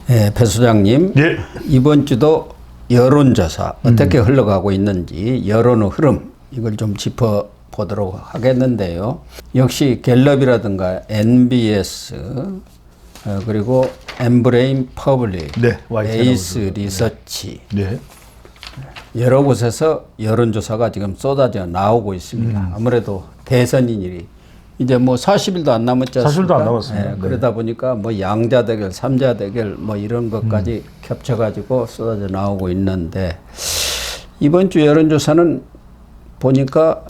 배 소장님, 예. 이번 주도 여론조사 어떻게 흘러가고 있는지 여론의 흐름 이걸 좀 짚어보도록 하겠는데요. 역시 갤럽이라든가 NBS 그리고 엠브레인 퍼블릭, 네, 에이스 리서치 네. 여러 곳에서 여론조사가 지금 쏟아져 나오고 있습니다. 아무래도 대선인일이 이제 뭐 40일도 안 남았지 않습니까? 40일도 안 남았습니다. 네. 그러다 보니까 뭐 양자 대결, 삼자 대결 뭐 이런 것까지 겹쳐가지고 쏟아져 나오고 있는데 이번 주 여론조사는 보니까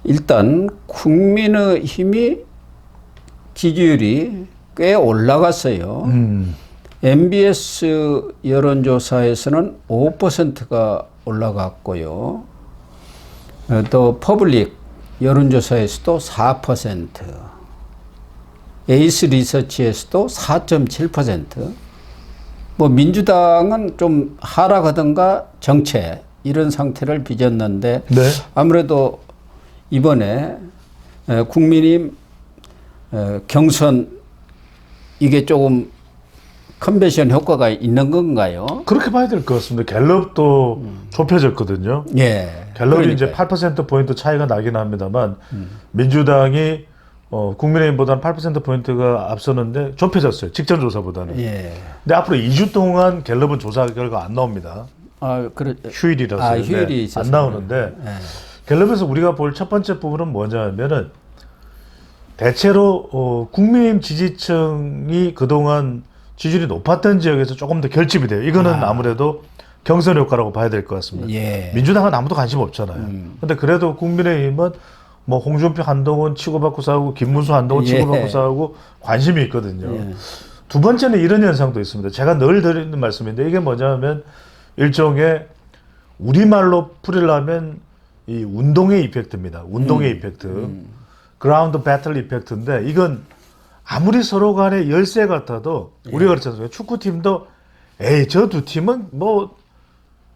일단 국민의힘이 지지율이 꽤 올라갔어요. MBS 여론조사에서는 5%가 올라갔고요. 또 퍼블릭 여론조사에서도 4%, 에이스 리서치에서도 4.7%, 뭐 민주당은 좀 하락하던가 정체 이런 상태를 빚었는데 네. 아무래도 이번에 국민의힘 경선 이게 조금 컨벤션 효과가 있는 건가요? 그렇게 봐야 될 것 같습니다. 갤럽도 좁혀졌거든요. 예. 갤럽이 이제 그러니까요. 8%포인트 차이가 나긴 합니다만 민주당이 국민의힘보다는 8%포인트가 앞서는데 좁혀졌어요. 직전 조사보다는. 예. 근데 앞으로 2주 동안 갤럽은 조사 결과 안 나옵니다. 휴일이라서. 휴일이 있어서 안 나오는데 예. 갤럽에서 우리가 볼 첫 번째 부분은 뭐냐면은 대체로 국민의힘 지지층이 그동안 지지율이 높았던 지역에서 조금 더 결집이 돼요. 이거는 아무래도 경선 효과라고 봐야 될 것 같습니다. 예. 민주당은 아무도 관심 없잖아요. 근데 그래도 국민의힘은 뭐 홍준표, 한동훈 치고받고 싸우고 김문수, 한동훈 치고받고 싸우고 관심이 있거든요. 예. 두 번째는 이런 현상도 있습니다. 제가 늘 드리는 말씀인데 이게 뭐냐면 일종의 우리말로 풀이려면 이 운동의 이펙트입니다. 운동의 이펙트. 그라운드 배틀 이펙트인데 이건 아무리 서로 간에 열세 같아도 우리가 그렇지 않습니까? 축구팀도 에이 저 두 팀은 뭐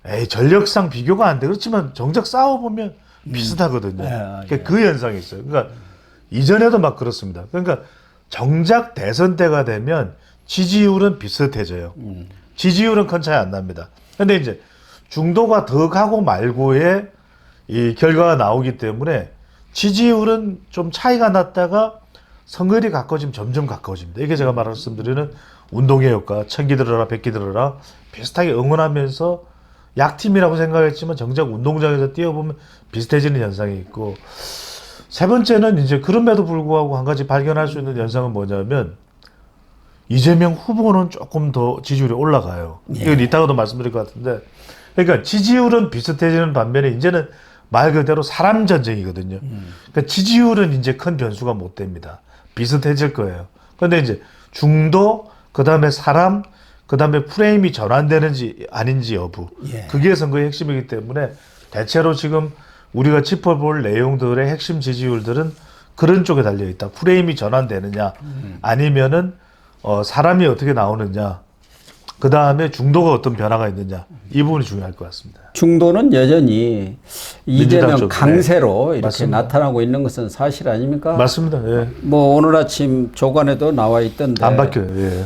에이 전력상 비교가 안 돼. 그렇지만 정작 싸워보면 비슷하거든요. 그러니까 그 현상이 있어요. 그러니까 이전에도 막 그렇습니다. 그러니까 정작 대선 때가 되면 지지율은 비슷해져요. 지지율은 큰 차이 안 납니다. 근데 이제 중도가 더 가고 말고의 이 결과가 나오기 때문에 지지율은 좀 차이가 났다가 선거일이 가까워지면 점점 가까워집니다. 이게 제가 말씀드리는 운동의 효과, 천기 들어라, 백기 들어라 비슷하게 응원하면서 약팀이라고 생각했지만 정작 운동장에서 뛰어보면 비슷해지는 현상이 있고 세 번째는 이제 그럼에도 불구하고 한 가지 발견할 수 있는 현상은 뭐냐면 이재명 후보는 조금 더 지지율이 올라가요. 이건 이따가도 말씀드릴 것 같은데 그러니까 지지율은 비슷해지는 반면에 이제는 말 그대로 사람 전쟁이거든요. 그러니까 지지율은 이제 큰 변수가 못 됩니다. 비슷해질 거예요. 그런데 이제 중도, 그 다음에 사람, 그 다음에 프레임이 전환되는지 아닌지 여부. 그게 선거의 핵심이기 때문에 대체로 지금 우리가 짚어볼 내용들의 핵심 지지율들은 그런 쪽에 달려있다. 프레임이 전환되느냐 아니면은 사람이 어떻게 나오느냐 그 다음에 중도가 어떤 변화가 있느냐 이 부분이 중요할 것 같습니다. 중도는 여전히 이재명 쪽, 강세로 이렇게 맞습니다. 나타나고 있는 것은 사실 아닙니까? 맞습니다. 예. 뭐 오늘 아침 조간에도 나와 있던데 안 바뀌어요. 예.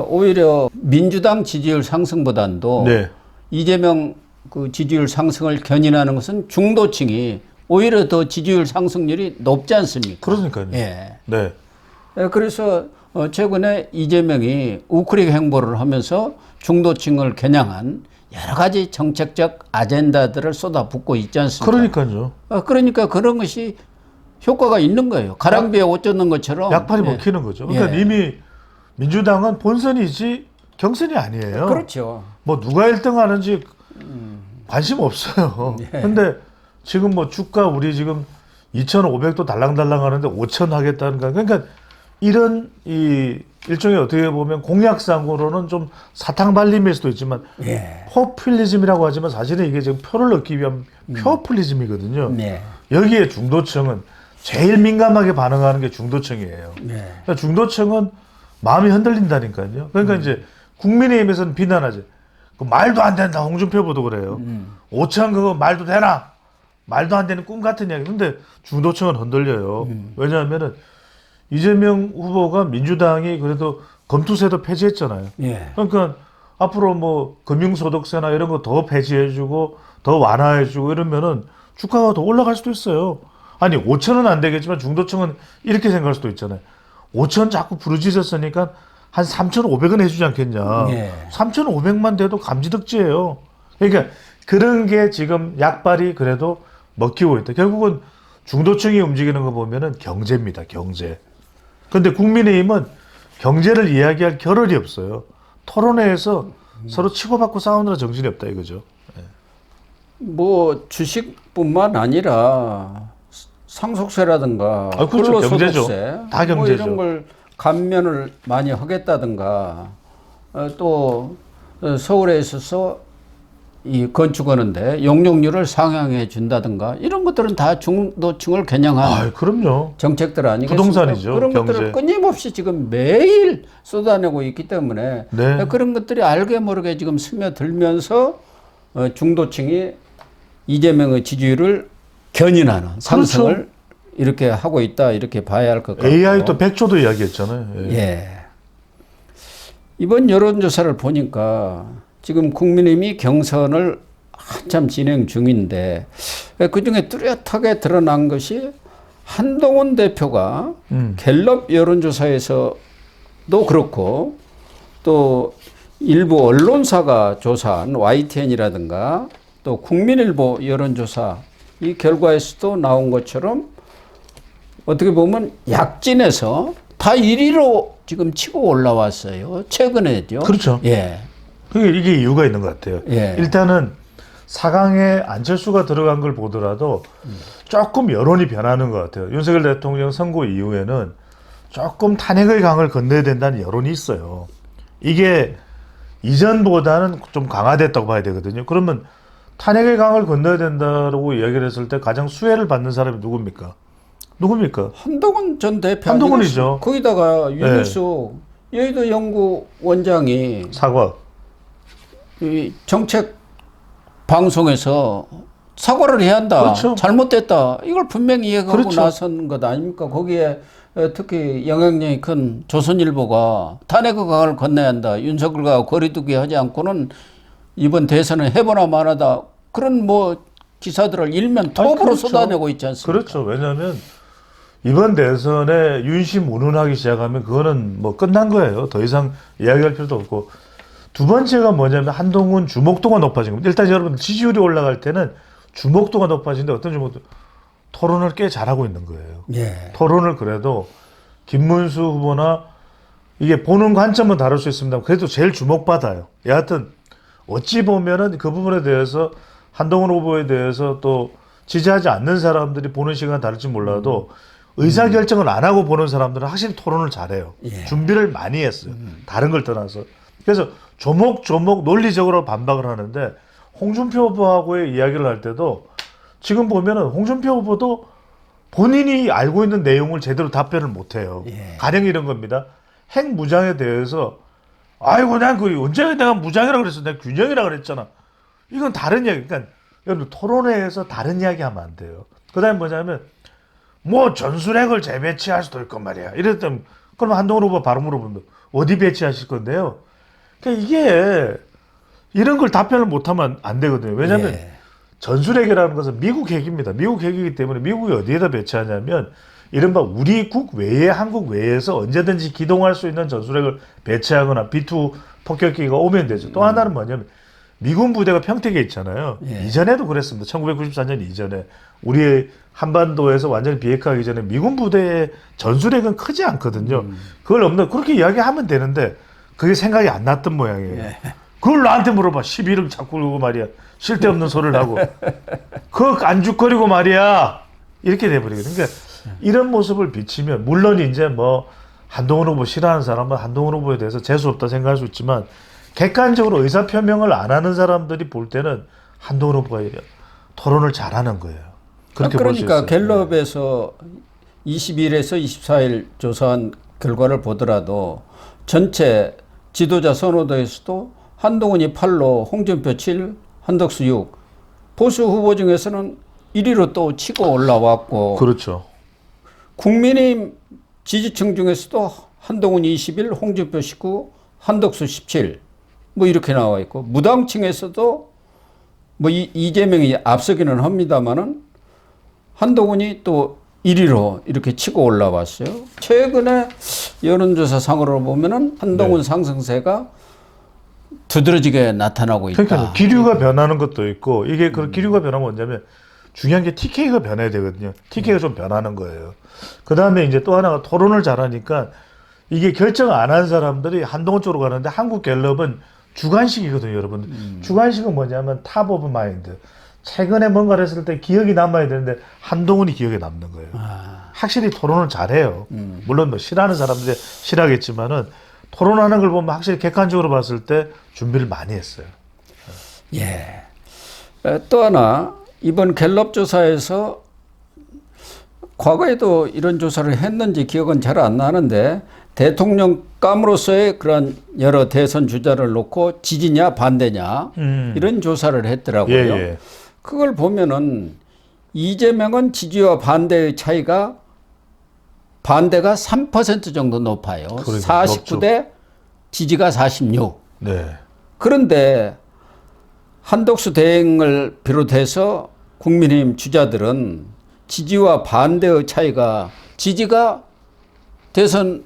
오히려 민주당 지지율 상승보단도 네. 이재명 그 지지율 상승을 견인하는 것은 중도층이 오히려 더 지지율 상승률이 높지 않습니까? 그러니까요. 예. 네. 그래서 최근에 이재명이 우크릭 행보를 하면서 중도층을 겨냥한 여러 가지 정책적 아젠다들을 쏟아붓고 있지 않습니까? 그러니까요. 그러니까 그런 것이 효과가 있는 거예요. 가랑비에 옷 젖는 것처럼. 약팔이 먹히는 거죠. 그러니까 이미 민주당은 본선이지 경선이 아니에요. 그렇죠. 뭐 누가 1등 하는지 관심 없어요. 근데 지금 뭐 주가 우리 지금 2,500도 달랑달랑 하는데 5,000 하겠다는 거. 그러니까 이런 이 일종의 어떻게 보면 공약상으로는 좀 사탕발림일 수도 있지만 포퓰리즘이라고 하지만 사실은 이게 지금 표를 얻기 위한 표퓰리즘이거든요. 여기에 중도층은 제일 민감하게 반응하는 게 중도층이에요. 그러니까 중도층은 마음이 흔들린다니까요. 그러니까 이제 국민의힘에서는 비난하지. 그 말도 안 된다. 홍준표 후보도 그래요. 5천 그거 말도 되나? 말도 안 되는 꿈 같은 이야기. 근데 중도층은 흔들려요. 왜냐하면은 이재명 후보가 민주당이 그래도 검투세도 폐지했잖아요. 예. 그러니까 앞으로 뭐 금융소득세나 이런 거 더 폐지해주고 더 완화해주고 이러면은 주가가 더 올라갈 수도 있어요. 아니 5천은 안 되겠지만 중도층은 이렇게 생각할 수도 있잖아요. 5천 자꾸 부르짖었으니까 한 3,500원 해주지 않겠냐. 예. 3,500만 돼도 감지덕지예요. 그러니까 그런 게 지금 약발이 그래도 먹히고 있다. 결국은 중도층이 움직이는 거 보면은 경제입니다. 경제. 근데 국민의힘은 경제를 이야기할 겨를이 없어요. 토론회에서 서로 치고받고 싸우느라 정신이 없다 이거죠. 뭐 주식뿐만 아니라 상속세라든가 아, 그렇죠. 경제죠. 근로소득세 다 뭐 경제죠. 이런 걸 감면을 많이 하겠다든가 또 서울에 있어서 이 건축하는데 용적률을 상향해 준다든가 이런 것들은 다 중도층을 겨냥한 아, 그럼요. 정책들 아니겠습니까? 부동산이죠, 그런 경제. 것들을 끊임없이 지금 매일 쏟아내고 있기 때문에 네. 그런 것들이 알게 모르게 지금 스며들면서 중도층이 이재명의 지지율을 견인하는 상승을 그렇죠. 이렇게 하고 있다 이렇게 봐야 할 것 같고 AI도 100조도 이야기했잖아요. 예. 예. 이번 여론조사를 보니까 지금 국민의힘이 경선을 한참 진행 중인데 그중에 뚜렷하게 드러난 것이 한동훈 대표가 갤럽 여론조사에서도 그렇고 또 일부 언론사가 조사한 YTN이라든가 또 국민일보 여론조사 이 결과에서도 나온 것처럼 어떻게 보면 약진에서 다 1위로 지금 치고 올라왔어요. 최근에죠. 그렇죠. 예. 그게 이게 이유가 있는 것 같아요. 예. 일단은 4강에 안철수가 들어간 걸 보더라도 조금 여론이 변하는 것 같아요. 윤석열 대통령 선거 이후에는 조금 탄핵의 강을 건너야 된다는 여론이 있어요. 이게 이전보다는 좀 강화됐다고 봐야 되거든요. 그러면 탄핵의 강을 건너야 된다고 이야기를 했을 때 가장 수혜를 받는 사람이 누굽니까? 누굽니까? 한동훈 전 대표 한동훈이죠. 아니겠습니까? 거기다가 윤일수 여의도 연구원장이 사과. 이 정책 방송에서 사과를 해야 한다. 그렇죠. 잘못됐다. 이걸 분명히 이야기하고 그렇죠. 나선 것 아닙니까? 거기에 특히 영향력이 큰 조선일보가 탄핵의 강을 건너야 한다. 윤석열과 거리두기 하지 않고는 이번 대선은 해보나 마나다. 그런 뭐 기사들을 일면 톱으로 그렇죠. 쏟아내고 있지 않습니까? 그렇죠. 왜냐하면 이번 대선에 윤심 운운하기 시작하면 그거는 뭐 끝난 거예요. 더 이상 이야기할 필요도 없고. 두 번째가 뭐냐면 한동훈 주목도가 높아진 겁니다. 일단 여러분 지지율이 올라갈 때는 주목도가 높아지는데 어떤 주목도? 토론을 꽤 잘하고 있는 거예요. 예. 토론을 그래도 김문수 후보나 이게 보는 관점은 다를 수 있습니다. 그래도 제일 주목받아요. 여하튼 어찌 보면은 그 부분에 대해서 한동훈 후보에 대해서 또 지지하지 않는 사람들이 보는 시간은 다를지 몰라도 의사결정을 안 하고 보는 사람들은 확실히 토론을 잘해요. 예. 준비를 많이 했어요. 다른 걸 떠나서. 그래서 조목조목 논리적으로 반박을 하는데 홍준표 후보하고의 이야기를 할 때도 지금 보면은 홍준표 후보도 본인이 알고 있는 내용을 제대로 답변을 못 해요. 예. 가령 이런 겁니다. 핵 무장에 대해서 아이고 난 그 언제 내가 무장이라 그랬어. 내가 균형이라 그랬잖아. 이건 다른 이야기. 그러니까 여러분 토론회에서 다른 이야기 하면 안 돼요. 그다음에 뭐냐면 뭐 전술핵을 재배치할 수도 있건 말이야. 이랬더니 그럼 한동훈 후보 바로 물어보면 어디 배치하실 건데요? 그러니까 이게 이런 걸 답변을 못하면 안 되거든요. 왜냐하면 예. 전술핵이라는 것은 미국 핵입니다. 미국 핵이기 때문에 미국이 어디에다 배치하냐면 이른바 우리 국 외에 한국 외에서 언제든지 기동할 수 있는 전술핵을 배치하거나 B2 폭격기가 오면 되죠. 또 하나는 뭐냐면 미군 부대가 평택에 있잖아요. 예. 이전에도 그랬습니다. 1994년 이전에 우리 한반도에서 완전히 비핵화하기 전에 미군 부대의 전술핵은 크지 않거든요. 그걸 없는 그렇게 이야기하면 되는데 그게 생각이 안 났던 모양이에요. 예. 그걸 나한테 물어봐. 11억 자꾸 그러고 말이야. 쓸데없는 소리를 하고. 그거 안죽거리고 말이야. 이렇게 돼버리거든요. 그러니까 이런 모습을 비치면 물론 이제 뭐 한동훈 후보 싫어하는 사람은 한동훈 후보에 대해서 재수 없다 생각할 수 있지만 객관적으로 의사표명을 안 하는 사람들이 볼 때는 한동훈 후보가 토론을 잘하는 거예요. 그렇게 볼 수 그러니까 있어요. 갤럽에서 20일에서 24일 조사한 결과를 보더라도 전체 지도자 선호도에서도 한동훈이 8로 홍준표 7, 한덕수 6 보수 후보 중에서는 1위로 또 치고 올라왔고 그렇죠. 국민의힘 지지층 중에서도 한동훈 21, 홍준표 19, 한덕수 17 뭐 이렇게 나와 있고 무당층에서도 뭐 이재명이 앞서기는 합니다만은 한동훈이 또 1위로 이렇게 치고 올라왔어요. 최근에 여론조사 상으로 보면은 한동훈 네. 상승세가 두드러지게 나타나고 있다. 그러니까 기류가 변하는 것도 있고 이게 그 기류가 변하면 뭐냐면 중요한 게 TK가 변해야 되거든요. TK가 좀 변하는 거예요. 그 다음에 이제 또 하나가 토론을 잘하니까 이게 결정 안 한 사람들이 한동훈 쪽으로 가는데 한국갤럽은 주관식이거든요, 여러분. 주관식은 뭐냐면 탑 오브 마인드. 최근에 뭔가를 했을 때 기억이 남아야 되는데 한동훈이 기억에 남는 거예요. 확실히 토론을 잘해요. 물론 뭐 싫어하는 사람들이 싫어하겠지만은 토론하는 걸 보면 확실히 객관적으로 봤을 때 준비를 많이 했어요. 예. 또 하나 이번 갤럽 조사에서 과거에도 이런 조사를 했는지 기억은 잘 안 나는데 대통령감으로서의 그런 여러 대선 주자를 놓고 지지냐 반대냐 이런 조사를 했더라고요. 예, 예. 그걸 보면은 이재명은 지지와 반대의 차이가 반대가 3% 정도 높아요. 그러니까 49대 지지가 46. 네. 그런데 한덕수 대행을 비롯해서 국민의힘 주자들은 지지와 반대의 차이가 지지가 대선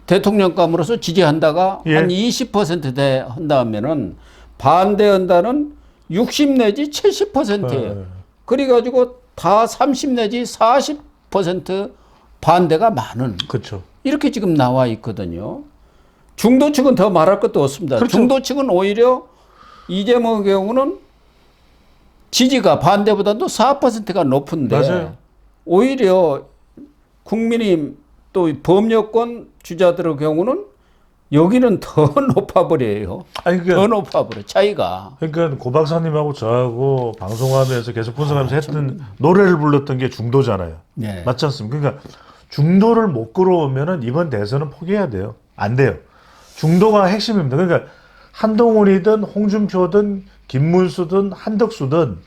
대통령감으로서 지지한다가 예. 한 20%대 한다면은 반대한다는 60 내지 70%예요. 네. 그래가지고 다 30 내지 40% 반대가 많은 그렇죠. 이렇게 지금 나와 있거든요. 중도 측은 더 말할 것도 없습니다. 그렇죠. 중도 측은 오히려 이재명의 경우는 지지가 반대보다도 4%가 높은데 맞아요. 오히려 국민의힘 또 법여권 주자들의 경우는 여기는 더 높아버려요. 아니 더 그러니까, 높아버려 차이가. 그러니까 고 박사님하고 저하고 방송하면서 계속 분석하면서 했던 노래를 불렀던 게 중도잖아요. 네. 맞지 않습니까? 그러니까 중도를 못 끌어오면은 이번 대선은 포기해야 돼요. 안 돼요. 중도가 핵심입니다. 그러니까 한동훈이든 홍준표든 김문수든 한덕수든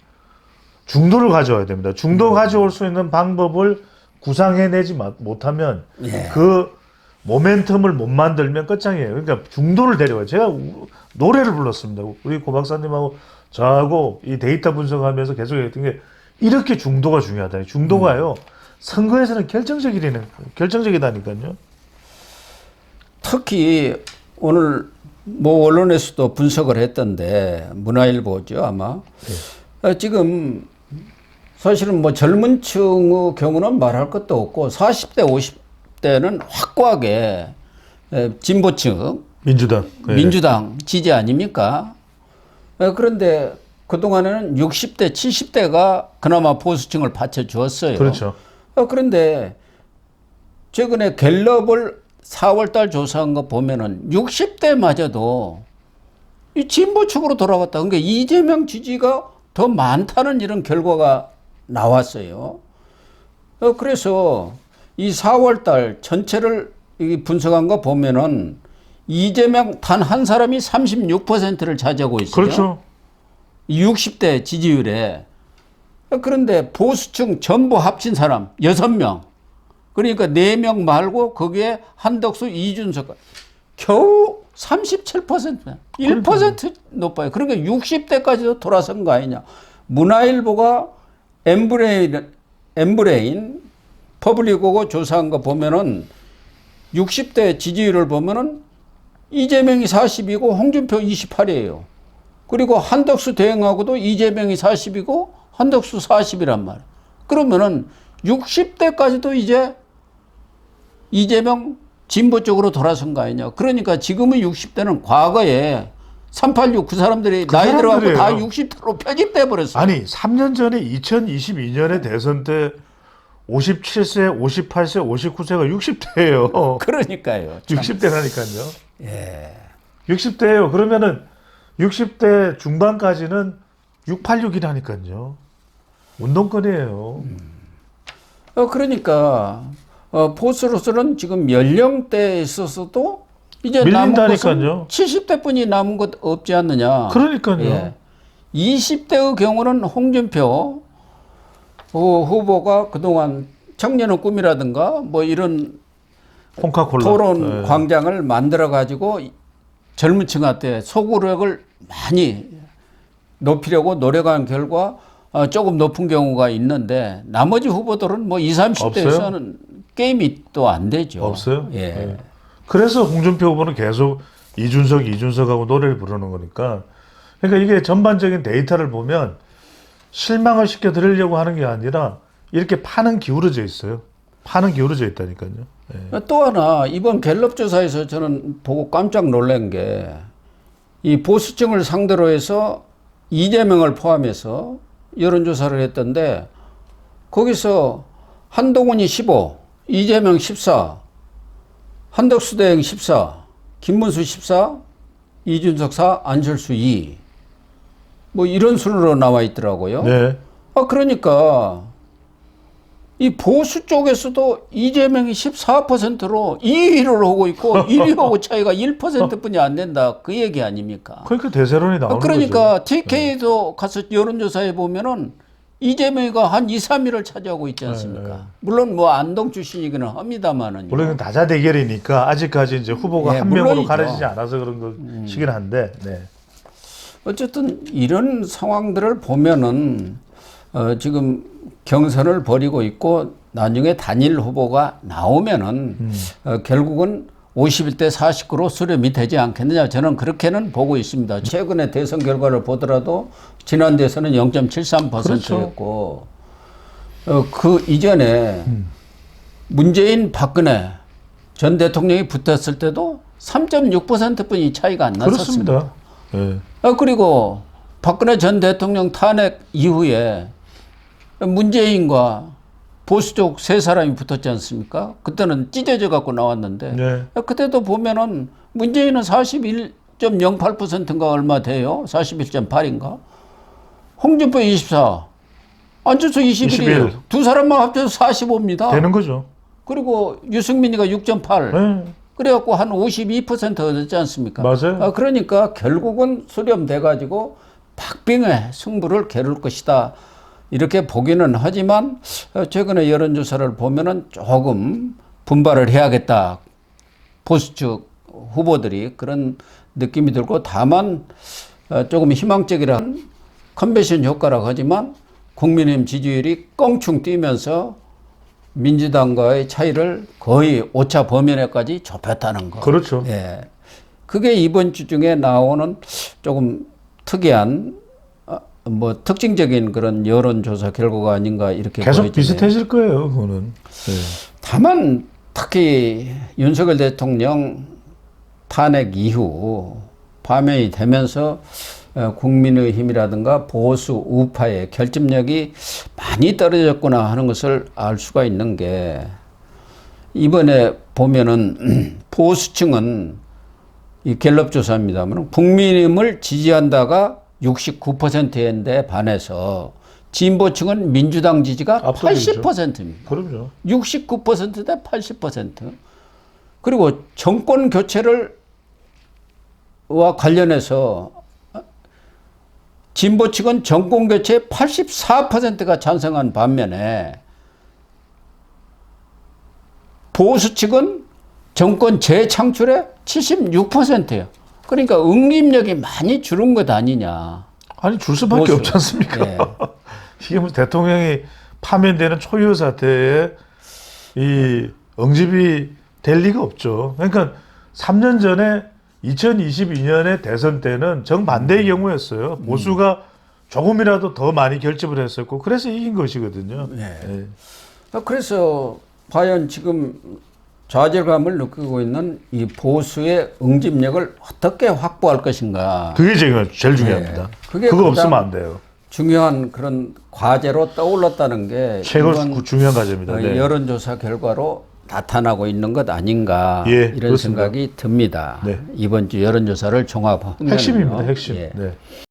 중도를 가져와야 됩니다. 중도 가져올 수 있는 방법을 구상해내지 못하면 예. 그 모멘텀을 못 만들면 끝장이에요. 그러니까 중도를 데려와요. 제가 노래를 불렀습니다. 우리 고 박사님하고 저하고 이 데이터 분석하면서 계속 했던 게 이렇게 중도가 중요하다. 중도가요. 선거에서는 결정적이다니까요. 특히 오늘 뭐 언론에서도 분석을 했던데 문화일보죠 아마. 지금 사실은 뭐 젊은 층의 경우는 말할 것도 없고 40대 50대는 확고하게 진보층 민주당. 네. 민주당 지지 아닙니까? 그런데 그동안에는 60대 70대가 그나마 보수층을 받쳐주었어요. 그렇죠. 그런데 최근에 갤럽을 4월 달 조사한 거 보면은 60대마저도 이 진보 측으로 돌아갔다. 그러니까 이재명 지지가 더 많다는 이런 결과가 나왔어요. 그래서 이 4월 달 전체를 분석한 거 보면은 이재명 단 한 사람이 36%를 차지하고 있어요. 그렇죠. 60대 지지율에. 그런데 보수층 전부 합친 사람 6명. 그러니까 4명 말고 거기에 한덕수, 이준석 겨우 37%. 1% 높아요. 그러니까 60대까지도 돌아선 거 아니냐. 문화일보가 엠브레인 퍼블릭하고 조사한 거 보면은 60대 지지율을 보면은 이재명이 40이고 홍준표 28이에요. 그리고 한덕수 대행하고도 이재명이 40이고 한덕수 40이란 말이에요. 그러면은 60대까지도 이제 이재명 진보 쪽으로 돌아선 거 아니냐. 그러니까 지금의 60대는 과거에 386 그 사람들이 나이 들어가고 다 60대로 편집돼 버렸어요. 아니 3년 전에 2022년에 대선 때 57세, 58세, 59세가 60대예요. 그러니까요. 60대라니까요. 예. 60대예요. 그러면은 60대 중반까지는 686이라니까요. 운동권이에요. 그러니까 보수로서는 지금 연령대에 있어서도 이제 남은 밀린다니까요. 것은 70대 뿐이 남은 것 없지 않느냐. 그러니까요. 예. 20대의 경우는 홍준표 후보가 그동안 청년의 꿈이라든가 뭐 이런 콩카콜라. 토론 네. 광장을 만들어 가지고 젊은 층한테 소구력을 많이 높이려고 노력한 결과 조금 높은 경우가 있는데 나머지 후보들은 뭐 20, 30대에서는 게임이 또 안 되죠. 없어요? 예. 네. 그래서 홍준표 후보는 계속 이준석하고 노래를 부르는 거니까. 그러니까 이게 전반적인 데이터를 보면 실망을 시켜드리려고 하는 게 아니라 이렇게 판은 기울어져 있어요. 판은 기울어져 있다니까요. 예. 또 하나 이번 갤럽 조사에서 저는 보고 깜짝 놀란 게 이 보수층을 상대로 해서 이재명을 포함해서 여론조사를 했던데 거기서 한동훈이 15, 이재명 14, 한덕수 대행 14, 김문수 14, 이준석 4, 안철수 2. 뭐 이런 순으로 나와 있더라고요. 네. 그러니까 이 보수 쪽에서도 이재명이 14%로 2위를 하고 있고 1위하고 차이가 1%뿐이 안 된다. 그 얘기 아닙니까? 그러니까 대세론이 나오는 그러니까 거죠. TK도 가서 여론조사해 보면은 이재명이가 한 2, 3위를 차지하고 있지 않습니까? 물론 뭐 안동 출신이기는 합니다만은. 물론 이건 다자 대결이니까 아직까지 이제 후보가 예, 한 명으로 물론이죠. 가려지지 않아서 그런 것이긴 한데. 네. 어쨌든 이런 상황들을 보면은 지금 경선을 벌이고 있고 나중에 단일 후보가 나오면은 결국은 51대 49로 수렴이 되지 않겠느냐 저는 그렇게는 보고 있습니다. 최근에 대선 결과를 보더라도 지난 대선은 0.73%였고 그 이전에 문재인 박근혜 전 대통령이 붙었을 때도 3.6%뿐이 차이가 안 났었습니다. 그렇습니다. 네. 그리고 박근혜 전 대통령 탄핵 이후에 문재인과 보수 쪽 세 사람이 붙었지 않습니까? 그때는 찢어져 갖고 나왔는데 네. 그때도 보면은 문재인은 41.08%인가 얼마 돼요? 41.8인가? 홍준표 24, 안철수 21이에요. 두 사람만 합쳐서 45입니다. 되는 거죠. 그리고 유승민이가 6.8. 네. 그래갖고 한 52% 얻었지 않습니까? 맞아요. 그러니까 결국은 수렴돼가지고 박빙의 승부를 겨룰 것이다. 이렇게 보기는 하지만 최근에 여론조사를 보면은 조금 분발을 해야겠다. 보수 측 후보들이 그런 느낌이 들고 다만 조금 희망적이란 컨벤션 효과라고 하지만 국민의힘 지지율이 껑충 뛰면서 민주당과의 차이를 거의 오차 범위내까지 좁혔다는 거. 그렇죠. 예. 그게 이번 주 중에 나오는 조금 특이한 뭐 특징적인 그런 여론조사 결과가 아닌가 이렇게 계속 보여지네요. 비슷해질 거예요, 그거는. 네. 다만 특히 윤석열 대통령 탄핵 이후 파면이 되면서 국민의힘이라든가 보수 우파의 결집력이 많이 떨어졌구나 하는 것을 알 수가 있는 게 이번에 보면은 보수층은 이 갤럽 조사입니다만 국민의힘을 지지한다가 69%인데 반해서 진보층은 민주당 지지가 압도적이죠. 80%입니다. 그럼요. 69%대 80%. 그리고 정권 교체와 관련해서 진보 측은 정권 교체에 84%가 찬성한 반면에 보수 측은 정권 재창출에 76%예요. 그러니까 응집력이 많이 줄은 것 아니냐. 아니 줄 수밖에 보수. 없지 않습니까? 예. 이게 뭐 대통령이 파면되는 초유 사태에 이 응집이 될 리가 없죠. 그러니까 3년 전에 2022년에 대선 때는 정반대의 경우였어요. 보수가 조금이라도 더 많이 결집을 했었고 그래서 이긴 것이거든요. 네. 예. 그래서 과연 지금 좌절감을 느끼고 있는 이 보수의 응집력을 어떻게 확보할 것인가. 그게 지금 제일 중요합니다. 그게 그거 가장 없으면 안 돼요. 중요한 그런 과제로 떠올랐다는 게 최고 이번 중요한 과제입니다. 네. 여론조사 결과로 나타나고 있는 것 아닌가 예, 이런 그렇습니다. 생각이 듭니다. 네. 이번 주 여론조사를 종합하면 핵심입니다. 핵심. 예. 네.